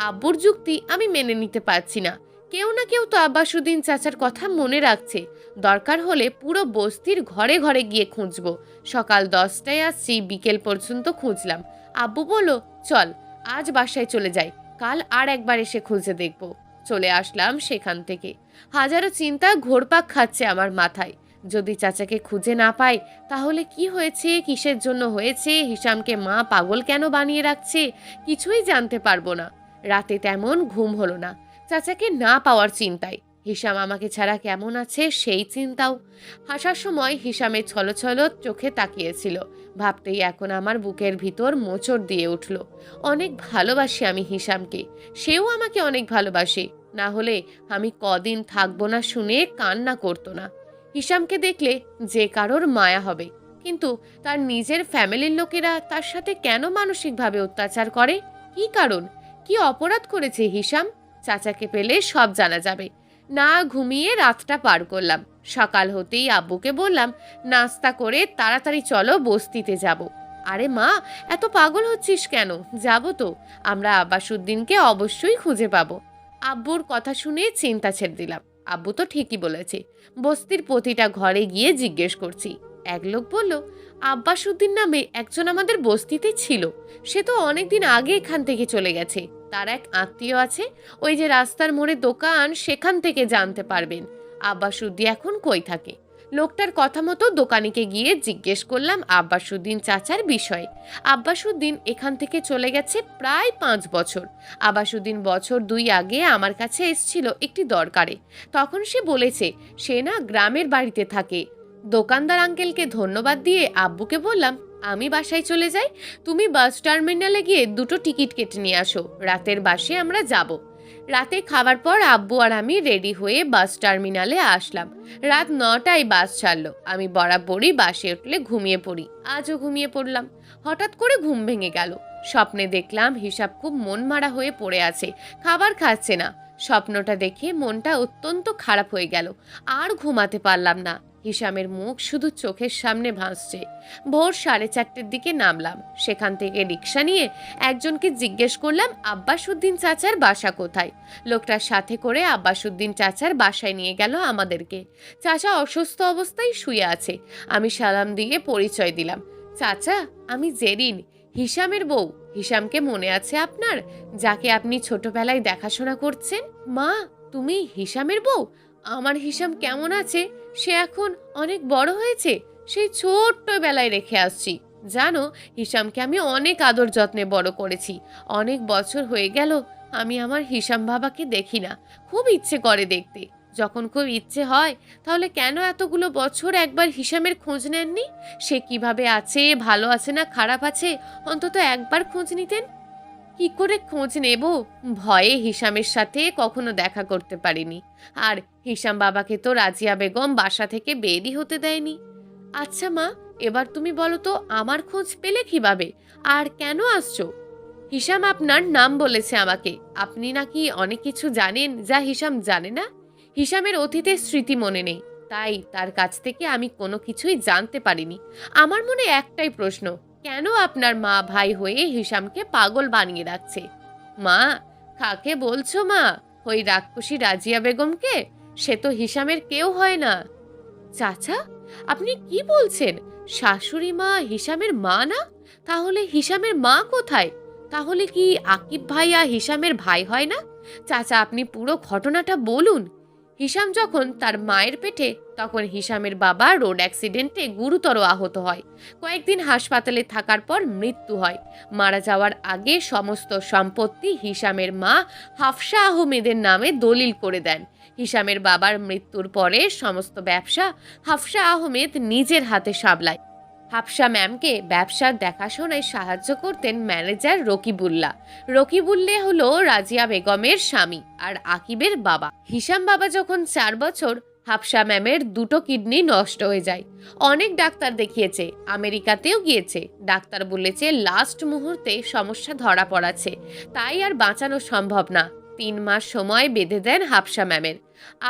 আব্বুর যুক্তি আমি মেনে নিতে পারছি না। কেউ না কেউ তো আব্বাসুদ্দিন চাচার কথা মনে রাখছে। দরকার হলে পুরো বস্তির ঘরে ঘরে গিয়ে খুঁজবো। সকাল 10টায় আসছি, বিকেল পর্যন্ত খুঁজলাম। আব্বু বলল চল আজ বাসায় চলে যাই, কাল আর একবার এসে খুঁজে দেখব। চলে আসলাম সেখান থেকে। হাজারো চিন্তা ঘোরপাক খাচ্ছে আমার মাথায়। যদি চাচাকে খুঁজে না পাই তাহলে কি হয়েছে, কিসের জন্য হয়েছে, হিসামকে মা পাগল কেন বানিয়ে রাখছে, কিছুই জানতে পারবো না। রাতে তেমন ঘুম হলো না, চাচাকে না পাওয়ার চিন্তায়। হিসাম আমাকে ছাড়া কেমন আছে সেই চিন্তাও। হাসার সময় হিসামের ছলছল চোখে তাকিয়েছিল। ভাবতেই এখন আমার বুকের ভিতর মোচড় দিয়ে উঠল। অনেক ভালোবাসি আমি হিসামকে, সেও আমাকে অনেক ভালোবাসে। না হলে আমি কদিন থাকবো না শুনে কান্না করতো না। হিসামকে দেখলে যে কারোর মায়া হবে, কিন্তু তার নিজের ফ্যামিলির লোকেরা তার সাথে কেন মানসিকভাবে অত্যাচার করে? কি কারণ? কি অপরাধ করেছে হিসাম? চাচাকে পেলে সব জানা যাবে। না ঘুমিয়ে রাতটা পার করলাম। সকাল হতেই আব্বুকে বললাম নাস্তা করে তাড়াতাড়ি চলো বস্তিতে যাব। আরে মা, এত পাগল হচ্ছিস কেন? যাব তো, আমরা আব্বাসুদ্দিনকে অবশ্যই খুঁজে পাবো। আব্বুর কথা শুনে চিন্তা ছেড়ে দিলাম। আব্বু তো ঠিকই বলেছে। বস্তির প্রতিটা ঘরে গিয়ে জিজ্ঞেস করছি। এক লোক বলল আব্বাসুদ্দিন নামে একজন আমাদের বস্তিতে ছিল, সে তো অনেকদিন আগে এখান থেকে চলে গেছে। তার এক আত্মীয় আছে, ওই যে রাস্তার মোড়ে দোকান, সেখান থেকে জানতে পারবেন আব্বাসুদ্দিন এখন কই থাকে। লোকটার কথা মতো দোকানিকে গিয়ে জিজ্ঞেস করলাম আব্বাসুদ্দিন চাচার বিষয়ে। আব্বাসুদ্দিন এখান থেকে চলে গেছে প্রায় 5 বছর। আব্বাসুদ্দিন বছর 2 আগে আমার কাছে এসেছিল একটি দরকারে। তখন সে বলেছে সে না গ্রামের বাড়িতে থাকে। দোকানদার আঙ্কেলকে ধন্যবাদ দিয়ে আব্বুকে বললাম আমি বাসায় চলে যাই, তুমি বাস টার্মিনালে গিয়ে 2টো টিকিট কেটে নিয়ে আসো, রাতের বাসে আমরা যাব। রাতে খাবার পর আব্বু আর আমি রেডি হয়ে বাস টার্মিনালে আসলাম। রাত 9টায় বাস ছাড়লো। আমি বরাবরই বাসে উঠলে ঘুমিয়ে পড়ি, আজও ঘুমিয়ে পড়লাম। হঠাৎ করে ঘুম ভেঙে গেল। স্বপ্নে দেখলাম হিসাব খুব মন মারা হয়ে পড়ে আছে, খাবার খাচ্ছে না। স্বপ্নটা দেখে মনটা অত্যন্ত খারাপ হয়ে গেল, আর ঘুমাতে পারলাম না। হিসামের মুখ শুধু চোখের সামনে ভাসছে। ভোর 4:30টার দিকে নামলাম। সেখান থেকে রিক্সা নিয়ে একজনকে জিজ্ঞেস করলাম আব্বাসুদ্দিন চাচার বাসা কোথায়। লোকটার সাথে করে আব্বাসুদ্দিন চাচার বাসায় নিয়ে গেল আমাদেরকে। চাচা অসুস্থ অবস্থায় শুয়ে আছে। আমি সালাম দিয়ে পরিচয় দিলাম। চাচা, আমি জেরিন, হিসামের বউ। হিসামকে মনে আছে আপনার, যাকে আপনি ছোটবেলায় দেখাশোনা করছেন? মা, তুমি হিসামের বউ? আমার হিসাম কেমন আছে? সে এখন অনেক বড় হয়েছে। সেই ছোট্টবেলায় রেখে আসছি। জানো, হিসামকে আমি অনেক আদর যত্নে বড় করেছি। অনেক বছর হয়ে গেল আমি আমার হিসাম বাবাকে দেখি না। খুব ইচ্ছে করে দেখতে। যখন খুব ইচ্ছে হয়, তাহলে কেন এতগুলো বছর একবার হিসামের খোঁজ নেননি? সে কিভাবে আছে, ভালো আছে না খারাপ আছে, অন্তত একবার খোঁজ নিতেন। কি করে খোঁজ নেব? ভয়ে হিসামের সাথে কখনো দেখা করতে পারিনি। আর হিসাম বাবাকে তো রাজিয়া বেগম বাসা থেকে বেরই হতে দেয়নি। আচ্ছা মা, এবার তুমি বলো তো, আমার খোঁজ পেলে কিভাবে? আর কেন আসছো? হিসাম আপনার নাম বলেছে আমাকে। আপনি নাকি অনেক কিছু জানেন যা হিসাম জানে না। হিসামের অতীতের স্মৃতি মনে নেই, তাই তার কাছ থেকে আমি কোনো কিছুই জানতে পারিনি। আমার মনে একটাই প্রশ্ন, কেন আপনার মা ভাই হয়ে হিসামকে পাগল বানিয়ে রাখছে? মা, কাকে বলছো মা? ওই রাক্ষসী রাজিয়া বেগমকে? সে তো হিসামের কেউ হয় না। চাচা, আপনি কি বলছেন? শাশুড়ি মা হিসামের মা না? তাহলে হিসামের মা কোথায়? তাহলে কি আকিব ভাইয়া হিসামের ভাই হয় না? চাচা, আপনি পুরো ঘটনাটা বলুন। হিসাম যখন তার মায়ের পেটে, তখন হিসামের বাবা রোড অ্যাক্সিডেন্টে গুরুতর আহত হয়। কয়েকদিন হাসপাতালে থাকার পর মৃত্যু হয়। মারা যাওয়ার আগে সমস্ত সম্পত্তি হিসামের মা হাফসা আহমেদের নামে দলিল করে দেন। হিসামের বাবার মৃত্যুর পরে সমস্ত ব্যবসা হাফসা আহমেদ নিজের হাতে সামলায়। হাফসা ম্যামকে ব্যবসার দেখাশোনায় সাহায্য করতেন ম্যানেজার রকিবুল্লাহ। রকিবুল্লাহ হলো রাজিয়া বেগমের স্বামী আর আকিবের বাবা। হিসাম বাবা যখন 4 বছর, হাফসা ম্যামের 2টো কিডনি নষ্ট হয়ে যায়। অনেক ডাক্তার দেখিয়েছে, আমেরিকাতেও গিয়েছে। ডাক্তার বলেছে লাস্ট মুহূর্তে সমস্যা ধরা পড়াছে, তাই আর বাঁচানো সম্ভব না। 3 মাস সময় বেঁধে দেন হাফসা ম্যামের।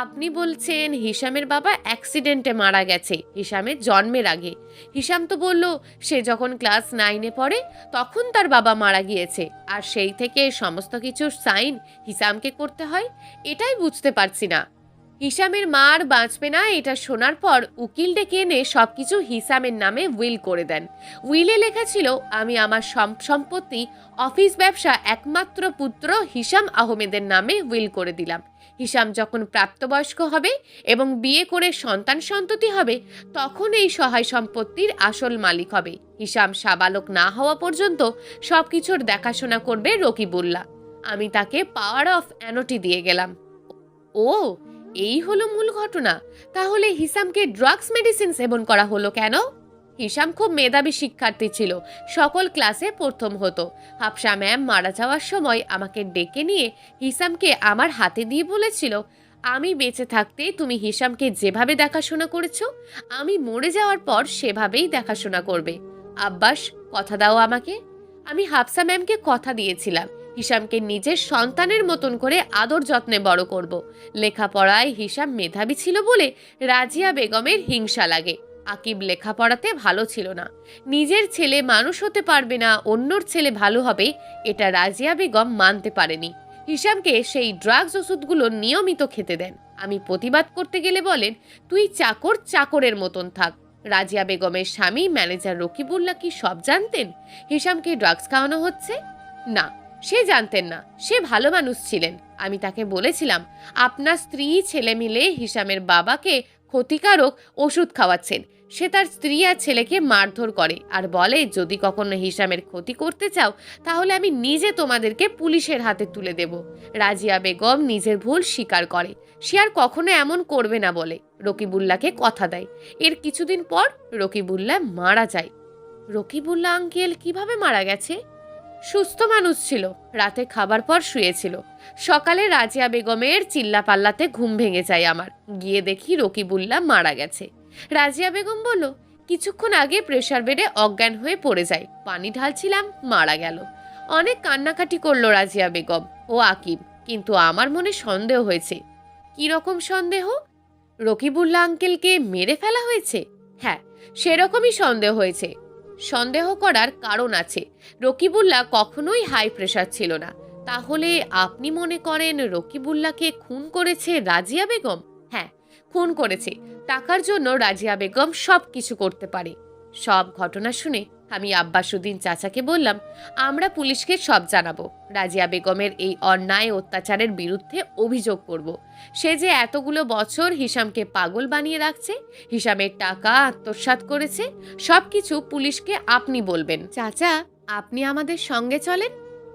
আপনি বলছেন হিসামের বাবা অ্যাক্সিডেন্টে মারা গেছে হিসামের জন্মের আগে? হিসাম তো বলল সে যখন ক্লাস 9-এ পড়ে তখন তার বাবা মারা গিয়েছে, আর সেই থেকে সমস্ত কিছুর সাইন হিসামকে করতে হয়। এটাই বুঝতে পারছি না। হিসামের মা আর বাঁচবে না এটা শোনার পর উকিল ডেকে এনে সবকিছু হিসামের নামে উইল করে দেন। উইলে লেখা ছিল আমি আমার সম্পত্তি, অফিস ব্যবসা একমাত্র পুত্র হিসাম আহমেদের নামে উইল করে দিলাম। হিসাম যখন প্রাপ্তবয়স্ক হবে এবং বিয়ে করে সন্তান সন্ততি হবে, তখন এই সহায় সম্পত্তির আসল মালিক হবে। হিসাম সাবালক না হওয়া পর্যন্ত সবকিছুর দেখাশোনা করবে রকিবুল্লাহ। আমি তাকে পাওয়ার অফ অ্যানটি দিয়ে গেলাম। ও, এই হলো মূল ঘটনা। তাহলে হিসামকে ড্রাগস মেডিসিন সেবন করা হলো কেন? হিসাম খুব মেধাবী শিক্ষার্থী ছিল, সকল ক্লাসে প্রথম হতো। হাফসা ম্যাম মারা যাওয়ার সময় আমাকে ডেকে নিয়ে হিসামকে আমার হাতে দিয়ে বলেছিল, আমি বেঁচে থাকতে তুমি হিসামকে যেভাবে দেখাশোনা করেছো, আমি মরে যাওয়ার পর সেভাবেই দেখাশোনা করবে। আব্বাস, কথা দাও আমাকে। আমি হাফসা ম্যামকে কথা দিয়েছিলাম হিসামকে নিজের সন্তানের মতন করে আদর যত্নে বড় করব। লেখাপড়ায় হিসাম মেধাবী ছিল বলে রাজিয়া বেগমের হিংসা লাগে। আকিব লেখাপড়াতে ভালো ছিল না। নিজের ছেলে মানুষ হতে পারবে না, অন্যর ছেলে ভালো হবে, এটা রাজিয়া বেগম মানতে পারেনি। হিসামকে সেই ড্রাগস ওষুধগুলো নিয়মিত খেতে দেন। আমি প্রতিবাদ করতে গেলে বলেন, তুই চাকর চাকরের মতন থাক। রাজিয়া বেগমের স্বামী ম্যানেজার রকিবুল্লাহ কি সব জানতেন হিসামকে ড্রাগস খাওয়ানো হচ্ছে? না, সে জানতেন না। সে ভালো মানুষ ছিলেন। আমি তাকে বলেছিলাম, আপনার স্ত্রী ছেলে মিলে হিসামের বাবাকে ক্ষতিকারক ওষুধ খাওয়াচ্ছেন। সে তার স্ত্রী আর ছেলেকে মারধর করে আর বলে, যদি কখনো হিসামের ক্ষতি করতে চাও তাহলে আমি নিজে তোমাদেরকে পুলিশের হাতে তুলে দেব। রাজিয়া বেগম নিজের ভুল স্বীকার করে, সে আর কখনো এমন করবে না বলে রকিবুল্লাহকে কথা দেয়। এর কিছুদিন পর রকিবুল্লাহ মারা যায়। রকিবুল্লাহ আঙ্কেল কিভাবে মারা গেছে? সুস্থ মানুষ ছিল, রাতে খাবার পর শুয়েছিল। সকালে রাজিয়া বেগমের চিল্লাপাল্লাতে ঘুম ভেঙে যায় আমার। গিয়ে দেখি রকিবুল্লাহ মারা গেছে। রাজিয়া বেগম বলল, কিছুক্ষণ আগে প্রেসার বেডে অজ্ঞান হয়ে পড়ে যায়, পানি ঢালছিলাম, মারা গেল। অনেক কান্নাকাটি করলো রাজিয়া বেগম ও আকিব, কিন্তু আমার মনে সন্দেহ হয়েছে। কি রকম সন্দেহ? রকিবুল্লাহ আঙ্কেলকে মেরে ফেলা হয়েছে? হ্যাঁ, সেরকমই সন্দেহ হয়েছে। সন্দেহ করার কারণ আছে। রকিবুল্লাহ কখনোই হাই প্রেশার ছিল না। তাহলে আপনি মনে করেন রকিবুল্লাহকে খুন করেছে রাজিয়া বেগম? হ্যাঁ, খুন করেছে। টাকার জন্য রাজিয়া বেগম সব কিছু করতে পারে। সব ঘটনা শুনে আমি আব্বাসুদ্দিন চাচাকে বললাম, আমরা পুলিশকে সব জানাবো। রাজিয়া বেগমের এই অন্যায় অত্যাচারের বিরুদ্ধে অভিযোগ করব। সে যে এতগুলো বছর হিসামকে পাগল বানিয়ে রাখছে, হিসামের টাকা আত্মসাৎ করেছে, সবকিছু পুলিশকে আপনি বলবেন। চাচা, আপনি আমাদের সঙ্গে চলেন।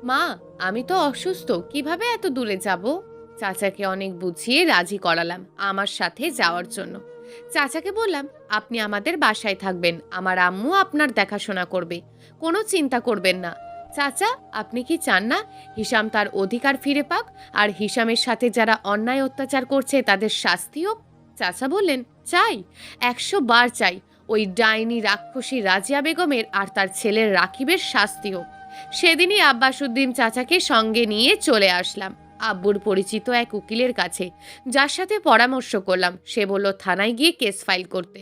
মা, আমি তো অসুস্থ, কিভাবে এত দূরে যাব? চাচাকে অনেক বুঝিয়ে রাজি করালাম আমার সাথে যাওয়ার জন্য। চাচাকে বললাম, আপনি আমাদের বাসায় থাকবেন, আমার আম্মু আপনার দেখাশোনা করবে, কোনো চিন্তা করবেন না। চাচা, আপনি কি চান না হিসাম তার অধিকার ফিরে পাক, আর হিসামের সাথে যারা অন্যায় অত্যাচার করছে তাদের শাস্তি হোক? চাচা বললেন, চাই, 100 বার চাই। ওই ডাইনি রাক্ষসী রাজিয়া বেগমের আর তার ছেলের রাকিবের শাস্তি হোক। সেদিনই আব্বাসুদ্দিন চাচাকে সঙ্গে নিয়ে চলে আসলাম আব্বুর পরিচিত এক উকিলের কাছে, যার সাথে পরামর্শ করলাম। সে বলল থানায় গিয়ে কেস ফাইল করতে।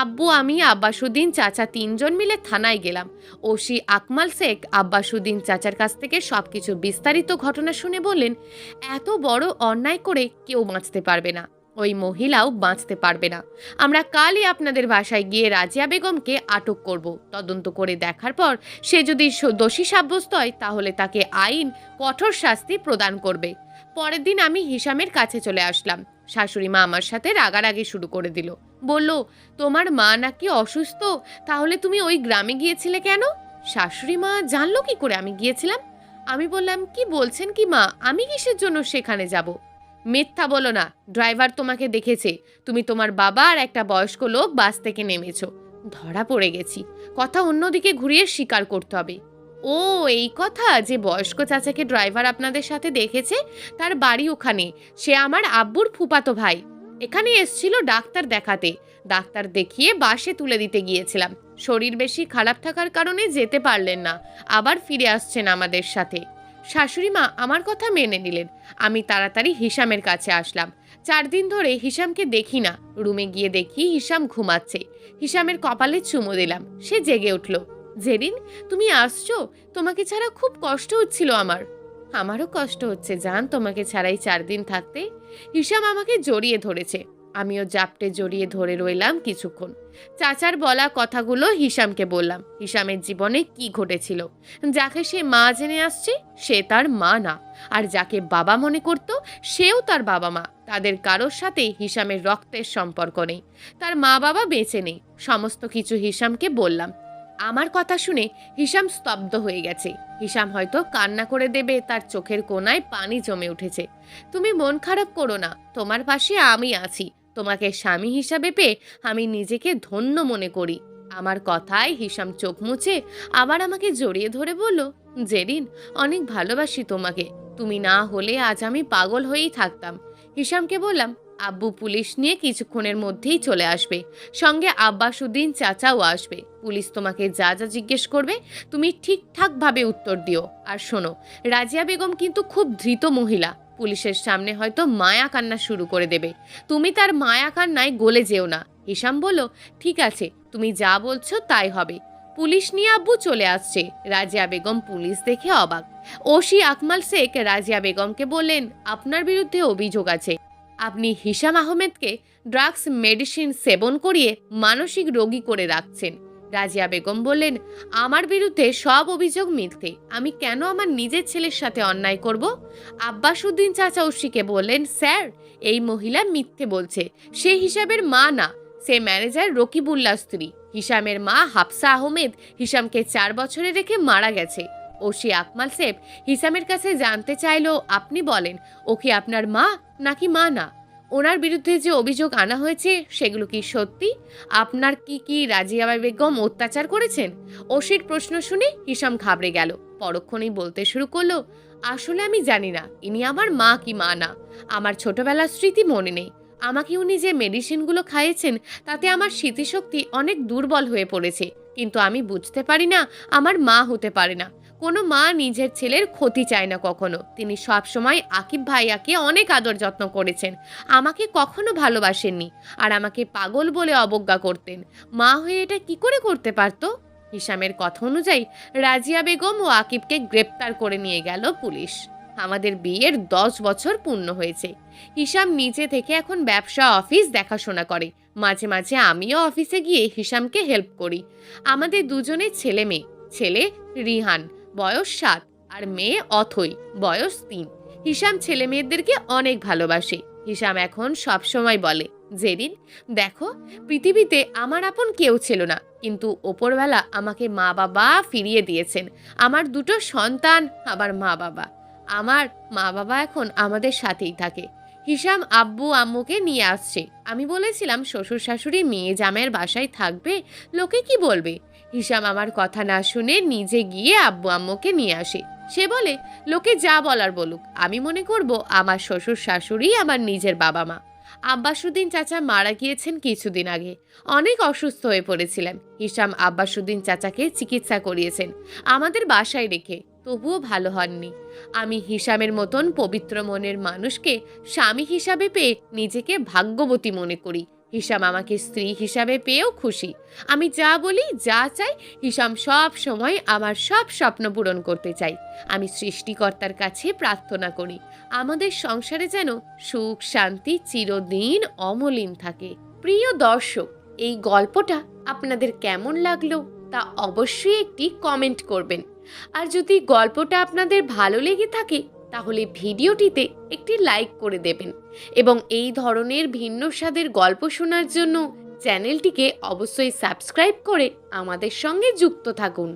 আব্বু, আমি, আব্বাসুদ্দিন চাচা 3 জন মিলে থানায় গেলাম। ওসি আকমাল শেখ আব্বাসুদ্দিন চাচার কাছ থেকে সবকিছু বিস্তারিত ঘটনা শুনে বললেন, এত বড় অন্যায় করে কেউ বাঁচতে পারবে না, ওই মহিলাও বাঁচতে পারবে না। আমরা কালই আপনাদের বাসায় গিয়ে রাজিয়া বেগমকে আটক করব। তদন্ত করে দেখার পর সে যদি দোষী সাব্যস্ত হয় তাহলে তাকে আইন কঠোর শাস্তি প্রদান করবে। পরের দিন আমি হিসামের কাছে চলে আসলাম। শাশুড়ি মা আমার সাথে রাগারাগি শুরু করে দিল। বলল, তোমার মা নাকি অসুস্থ, তাহলে তুমি ওই গ্রামে গিয়েছিলে কেন? শাশুড়ি মা জানলো কি করে আমি গিয়েছিলাম? আমি বললাম, কি বলছেন কি মা, আমি কিসের জন্য সেখানে যাব? মিথ্যা বলো না, ড্রাইভার তোমাকে দেখেছে, তুমি তোমার বাবা আর একটা বয়স্ক লোক বাস থেকে নেমেছো। ধরা পড়ে গেছি। কথা অন্যদিকে ঘুরিয়ে স্বীকার করতে হবে। ও, এই কথা, যে বয়স্ক চাচাকে ড্রাইভার আপনাদের সাথে দেখেছে তার বাড়ি ওখানে। সে আমার আব্বুর ফুফাতো ভাই। এখানে এসছিল ডাক্তার দেখাতে। ডাক্তার দেখিয়ে বাসে তুলে দিতে গিয়েছিলাম। শরীর বেশি খারাপ থাকার কারণে যেতে পারলেন না, আবার ফিরে আসছেন আমাদের সাথে। শাশুড়ি মা আমার কথা মেনে নিলেন। আমি তাড়াতাড়ি হিসামের কাছে আসলাম। 4 দিন ধরে হিসামকে দেখি না। রুমে গিয়ে দেখি হিসাম ঘুমাচ্ছে। হিসামের কপালে চুমু দিলাম। সে জেগে উঠল। জেরিন, তুমি আসছো? তোমাকে ছাড়া খুব কষ্ট হচ্ছিল আমার। আমারও কষ্ট হচ্ছে জান, তোমাকে ছাড়াই 4 দিন থাকতে। হিসাম আমাকে জড়িয়ে ধরেছে। আমিও জাপটে জড়িয়ে ধরে রইলাম কিছুক্ষণ। চাচার বলা কথাগুলো হিসামকে বললাম। হিসামের জীবনে কি ঘটেছিল। যাকে সে মা জেনে আসছে সে তার মা না, আর যাকে বাবা মনে করত সেও তার বাবা মা। তাদের কারোর সাথে হিসামের রক্তের সম্পর্ক নেই। তার মা বাবা বেঁচে নেই। সমস্ত কিছু হিসামকে বললাম। আমার কথা শুনে হিসাম স্তব্ধ হয়ে গেছে। হিসাম হয়তো কান্না করে দেবে, তার চোখের কোণায় পানি জমে উঠেছে। তুমি মন খারাপ করো না, তোমার পাশে আমি আছি। তোমাকে স্বামী হিসাবে পেয়ে আমি নিজেকে ধন্য মনে করি। আমার কথায় হিসাম চোখ মুছে আবার আমাকে জড়িয়ে ধরে বলল, জেরিন, অনেক ভালোবাসি তোমাকে। তুমি না হলে আজ আমি পাগল হয়েই থাকতাম। হিসামকে বললাম, আব্বু পুলিশ নিয়ে কিছুক্ষণের মধ্যেই চলে আসবে, সঙ্গে আব্বাসুদ্দিন চাচাও আসবে। পুলিশ তোমাকে যা যা জিজ্ঞেস করবে তুমি ঠিকঠাকভাবে উত্তর দিও। আর শোনো, রাজিয়া বেগম কিন্তু খুব ধৃত মহিলা। পুলিশের সামনে হয়তো মায়া কান্না শুরু করে দেবে। তুমি তার মায়া কান্নায় গলে যেও না। হিসাম বলল, ঠিক আছে, তুমি যা বলছো তাই হবে। পুলিশ নিয়ে আব্বু চলে আসছে। রাজিয়া বেগম পুলিশ দেখে অবাক। ওসি আকমাল শেখ রাজিয়া বেগমকে বললেন, আপনার বিরুদ্ধে অভিযোগ আছে। আপনি হিসাম আহমেদকে ড্রাগস মেডিসিন সেবন করিয়ে মানসিক রোগী করে রাখছেন। রাজিয়া বেগম বললেন, আমার বিরুদ্ধে সব অভিযোগ মিথ্যে। আমি কেন আমার নিজের ছেলের সাথে অন্যায় করব? আব্বাসুদ্দিন চাচা ওসিকে বললেন, স্যার, এই মহিলা মিথ্যে বলছে। সে হিসাবের মা না, সে ম্যানেজার রকিবুল্লাহ স্ত্রী। হিসামের মা হাফসা আহমেদ হিসামকে 4 বছরে রেখে মারা গেছে। ওসি আকমাল শেখ হিসামের কাছে জানতে চাইলো, আপনি বলেন ও কি আপনার মা নাকি মা না? ওনার বিরুদ্ধে যে অভিযোগ আনা হয়েছে সেগুলো কি সত্যি? আপনার কি রাজিয়া বেগম অত্যাচার করেছেন? ওসির প্রশ্ন শুনে হিসাম ঘাবড়ে গেল। পরক্ষণেই বলতে শুরু করলো, আসলে আমি জানি না ইনি আমার মা কি মা না। আমার ছোটবেলার স্মৃতি মনে নেই। আমাকে উনি যে মেডিসিনগুলো খাইয়েছেন তাতে আমার স্মৃতিশক্তি অনেক দুর্বল হয়ে পড়েছে। কিন্তু আমি বুঝতে পারি না আমার মা হতে পারে না। কোনো মা নিজের ছেলের ক্ষতি চায় না কখনো। তিনি সবসময় আকিব ভাইয়াকে অনেক আদর যত্ন করেছেন, আমাকে কখনো ভালোবাসেননি, আর আমাকে পাগল বলে অবজ্ঞা করতেন। মা হয়ে এটা কি করে করতে পারতো? হিসামের কথা অনুযায়ী রাজিয়া বেগম ও আকিবকে গ্রেপ্তার করে নিয়ে গেল পুলিশ। আমাদের বিয়ের 10 বছর পূর্ণ হয়েছে। হিসাম নিজে থেকে এখন ব্যবসা অফিস দেখাশোনা করে। মাঝে মাঝে আমিও অফিসে গিয়ে হিসামকে হেল্প করি। আমাদের দুজনের ছেলে মেয়ে। ছেলে রিহান, বয়স 7, আর মেয়ে অথই, বয়স 3। হিসাম ছেলে মেয়েদেরকে অনেক ভালোবাসে। হিসাম এখন সব সময় বলে, জেরিন দেখো, পৃথিবীতে আমার আপন কেউ ছিল না, কিন্তু ওপরবেলা আমাকে মা বাবা ফিরিয়ে দিয়েছেন। আমার 2টো সন্তান, আমার মা বাবা। আমার মা বাবা এখন আমাদের সাথেই থাকে। হিসাম আব্বু আম্মুকে নিয়ে আসছে। আমি বলেছিলাম শ্বশুর শাশুড়ি মেয়ে জামাইয়ের বাসায় থাকবে, লোকে কি বলবে? হিসাম আমার কথা না শুনে নিজে গিয়ে আব্বু আম্মুকে নিয়ে আসে। সে বলে, লোকে যা বলার বলুক, আমি মনে করব আমার শ্বশুর শাশুড়ি আমার নিজের বাবা মা। আব্বাসুদ্দিন চাচা মারা গিয়েছেন কিছুদিন আগে। অনেক অসুস্থ হয়ে পড়েছিলেন। হিসাম আব্বাসুদ্দিন চাচাকে চিকিৎসা করিয়েছেন আমাদের বাসায় রেখে, তবুও ভালো হননি। আমি হিসামের মতন পবিত্র মনের মানুষকে স্বামী হিসাবে পেয়ে নিজেকে ভাগ্যবতী মনে করি। হিসাম আমাকে স্ত্রী হিসাবে পেয়েও খুশি। আমি যা বলি, যা চাই, হিসাম সব সময় আমার সব স্বপ্ন পূরণ করতে চাই। আমি সৃষ্টিকর্তার কাছে প্রার্থনা করি আমাদের সংসারে যেন সুখ শান্তি চিরদিন অমলিন থাকে। প্রিয় দর্শক, এই গল্পটা আপনাদের কেমন লাগলো তা অবশ্যই একটি কমেন্ট করবেন। আর যদি গল্পটা আপনাদের ভালো লেগে থাকে তাহলে ভিডিওটিতে একটি লাইক করে দেবেন, এবং এই ধরনের ভিন্ন স্বাদের গল্প শোনার জন্য চ্যানেলটিকে অবশ্যই সাবস্ক্রাইব করে আমাদের সঙ্গে যুক্ত থাকুন।